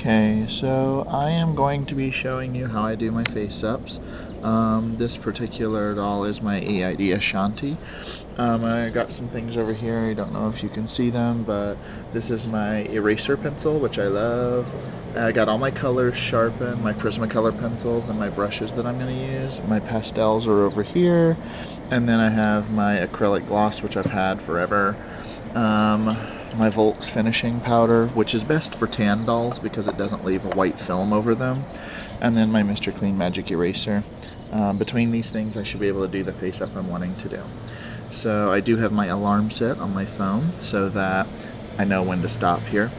Okay, so I am going to be showing you how I do my face-ups. This particular doll is my EID Ashanti. I got some things over here. I don't know if you can see them, but this is my eraser pencil, which I love. I got all my colors sharpened, my Prismacolor pencils, and my brushes that I'm going to use. My pastels are over here, and then I have my acrylic gloss, which I've had forever. My Volks finishing powder, which is best for tan dolls because it doesn't leave a white film over them, and then my Mr. Clean Magic Eraser. Between these things I should be able to do the face up I'm wanting to do. So I do have my alarm set on my phone so that I know when to stop here.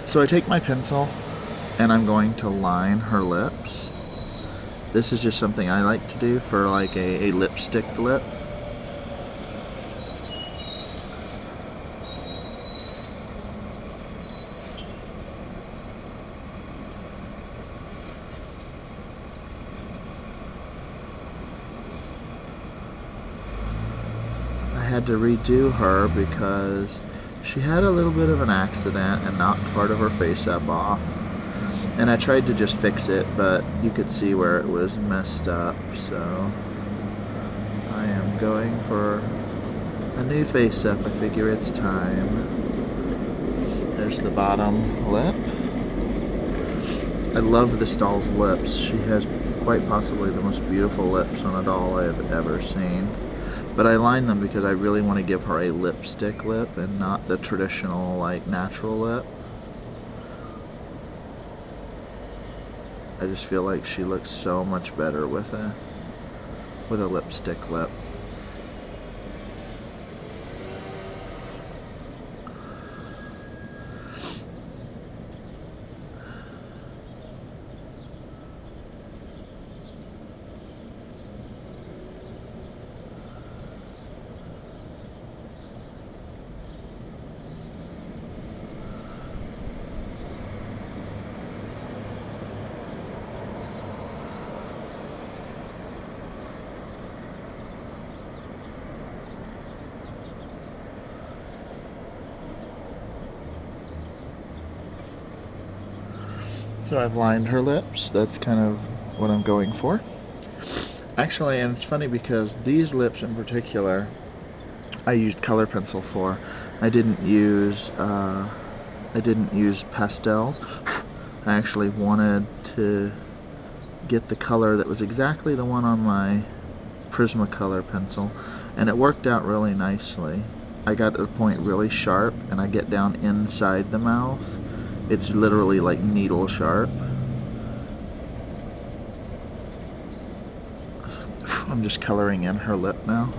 So I take my pencil and I'm going to line her lips. This is just something I like to do for like a lipstick lip. I had to redo her because she had a little bit of an accident and knocked part of her face up off, and I tried to just fix it, but you could see where it was messed up, so I am going for a new face up. I figure it's time. There's the bottom lip. I love this doll's lips. She has quite possibly the most beautiful lips on a doll I have ever seen. But I line them because I really want to give her a lipstick lip and not the traditional, like, natural lip. I just feel like she looks so much better with a lipstick lip. So I've lined her lips. That's kind of what I'm going for. Actually, and it's funny because these lips in particular, I used color pencil for. I didn't use pastels. I actually wanted to get the color that was exactly the one on my Prismacolor pencil, and it worked out really nicely. I got to the point really sharp, and I get down inside the mouth. It's literally like needle sharp. I'm just coloring in her lip now.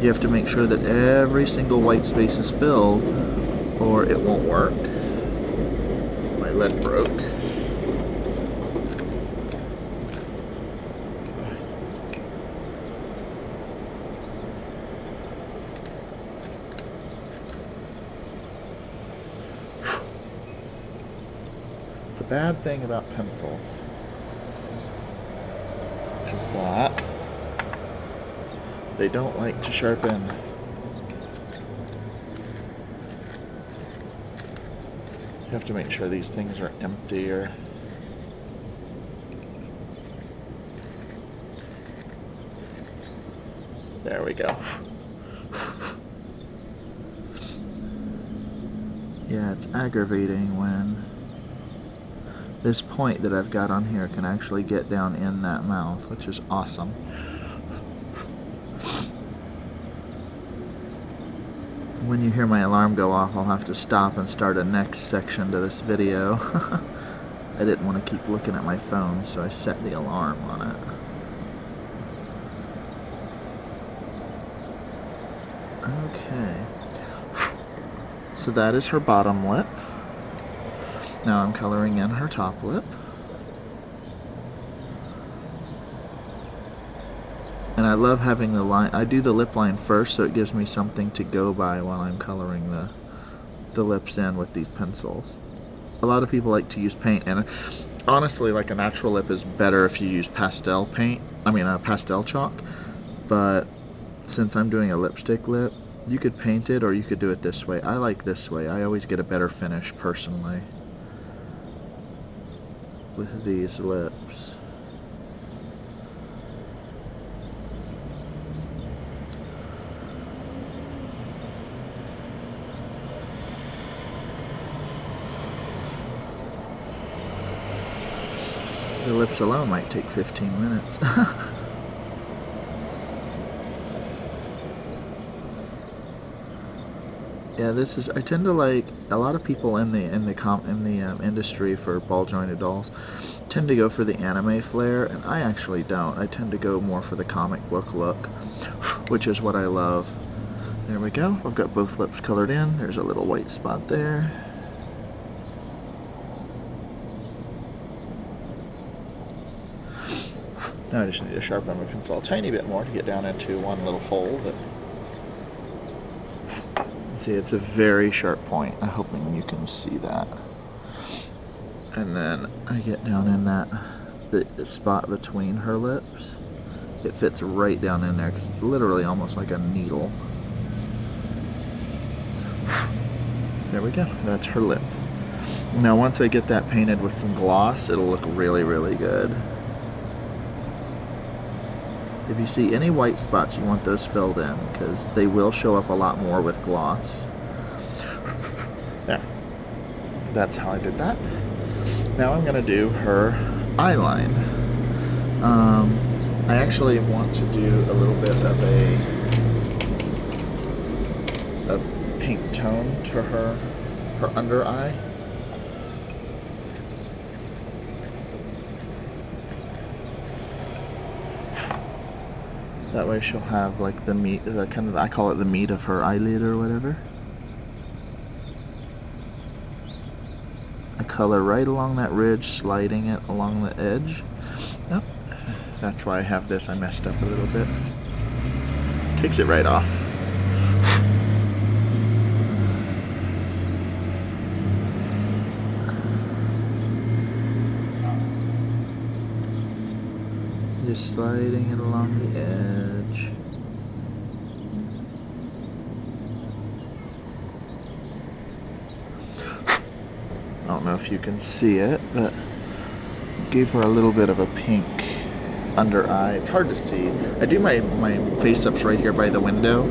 You have to make sure that every single white space is filled or it won't work. My lid broke. The bad thing about pencils is that they don't like to sharpen. You have to make sure these things are empty, or there we go. Yeah, it's aggravating when this point that I've got on here can actually get down in that mouth, which is awesome. When you hear my alarm go off, I'll have to stop and start a next section to this video. I didn't want to keep looking at my phone, so I set the alarm on it. Okay. So that is her bottom lip. Now I'm coloring in her top lip. And I love having the line. I do the lip line first so it gives me something to go by while I'm coloring the lips in with these pencils. A lot of people like to use paint, and honestly, like, a natural lip is better if you use pastel paint. I mean, pastel chalk. But since I'm doing a lipstick lip, You could paint it or you could do it this way. I like this way. I always get a better finish personally with these lips. The lips alone might take 15 minutes. Yeah, this is. I tend to like a lot of people in the industry for ball jointed dolls tend to go for the anime flair, and I actually don't. I tend to go more for the comic book look, which is what I love. There we go. I've got both lips colored in. There's a little white spot there. Now I just need to sharpen my pencil a tiny bit more to get down into one little hole. See, it's a very sharp point. I'm hoping you can see that. And then I get down in the spot between her lips. It fits right down in there because it's literally almost like a needle. There we go. That's her lip. Now once I get that painted with some gloss, it'll look really, really good. If you see any white spots, you want those filled in because they will show up a lot more with gloss. There. That's how I did that. Now I'm going to do her eyeline. I actually want to do a little bit of a pink tone to her under eye. That way she'll have like the meat, I call it the meat of her eyelid or whatever. I color right along that ridge, sliding it along the edge. Nope. That's why I have this. I messed up a little bit. Takes it right off. Just sliding it along the edge. I don't know if you can see it, but gave her a little bit of a pink under eye. It's hard to see. I do my face-ups right here by the window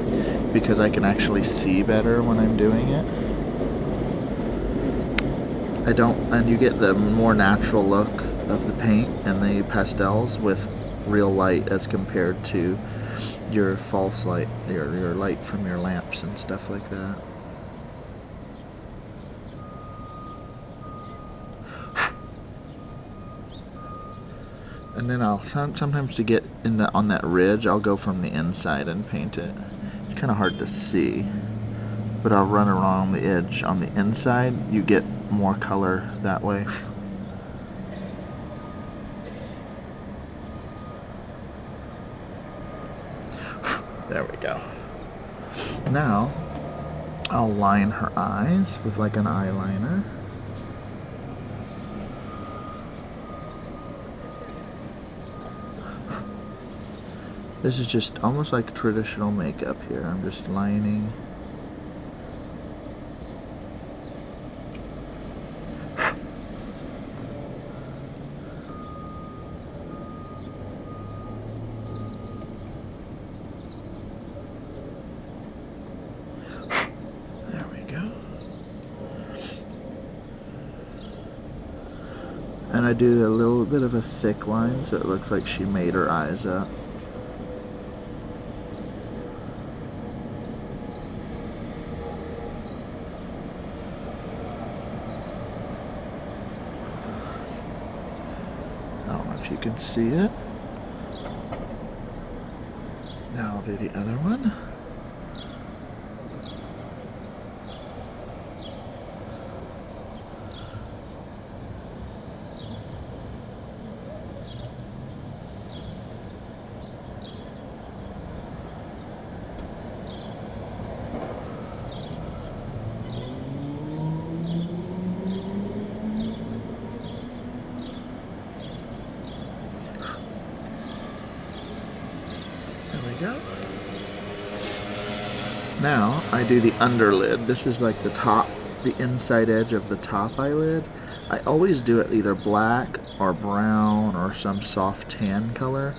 because I can actually see better when I'm doing it. And you get the more natural look of the paint and the pastels with real light as compared to your false light, your light from your lamps and stuff like that. And then I'll sometimes to get on that ridge, I'll go from the inside and paint it. It's kind of hard to see, but I'll run around the edge on the inside. You get more color that way. There we go. Now, I'll line her eyes with like an eyeliner. This is just almost like traditional makeup here. I'm just lining. And I do a little bit of a thick line so it looks like she made her eyes up. I don't know if you can see it. Now I'll do the other one. Go. Now I do the underlid. This is like the top, the inside edge of the top eyelid. I always do it either black or brown or some soft tan color,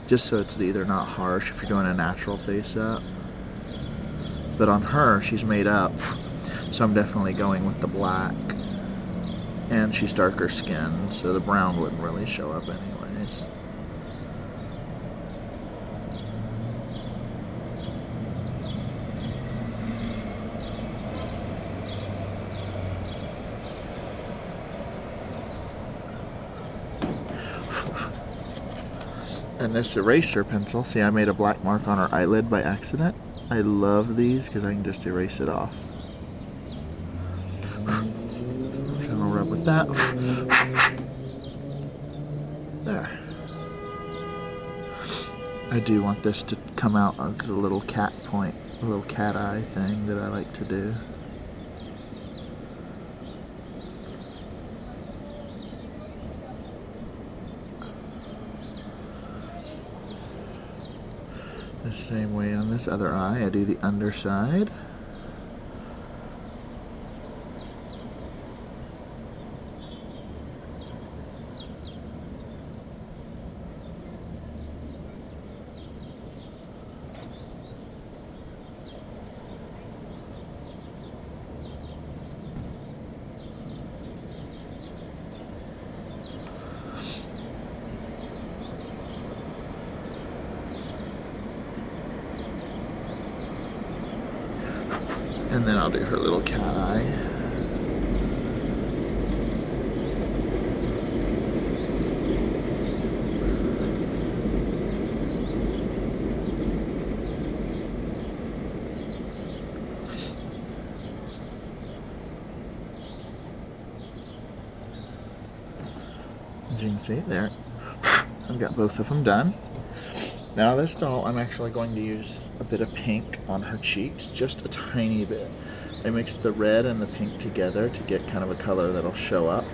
just so it's either not harsh if you're doing a natural face up. But on her, she's made up, so I'm definitely going with the black. And she's darker skinned, so the brown wouldn't really show up anyways. And this eraser pencil, see, I made a black mark on her eyelid by accident. I love these because I can just erase it off. And I'll rub with that. There. I do want this to come out like a little cat point, a little cat eye thing that I like to do. The same way on this other eye, I do the underside. And then I'll do her little cat eye. As you can see there, I've got both of them done. Now this doll, I'm actually going to use a bit of pink on her cheeks, just a tiny bit. I mixed the red and the pink together to get kind of a color that'll show up.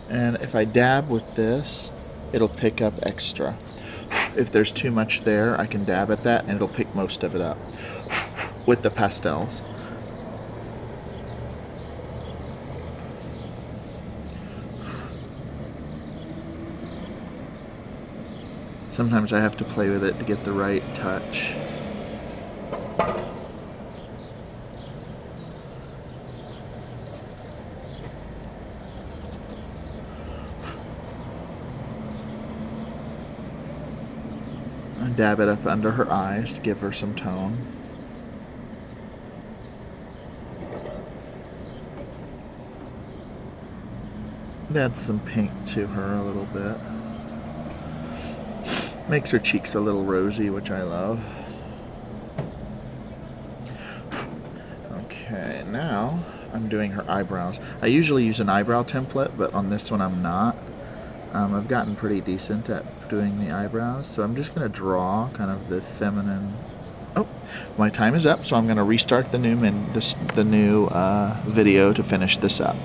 And if I dab with this, it'll pick up extra. If there's too much there, I can dab at that and it'll pick most of it up with the pastels. Sometimes I have to play with it to get the right touch. Dab it up under her eyes to give her some tone. Add some pink to her a little bit. Makes her cheeks a little rosy, which I love. Okay, now I'm doing her eyebrows. I usually use an eyebrow template, but on this one I'm not. I've gotten pretty decent at doing the eyebrows, so I'm just going to draw kind of the feminine. Oh, my time is up, so I'm going to restart the new video to finish this up.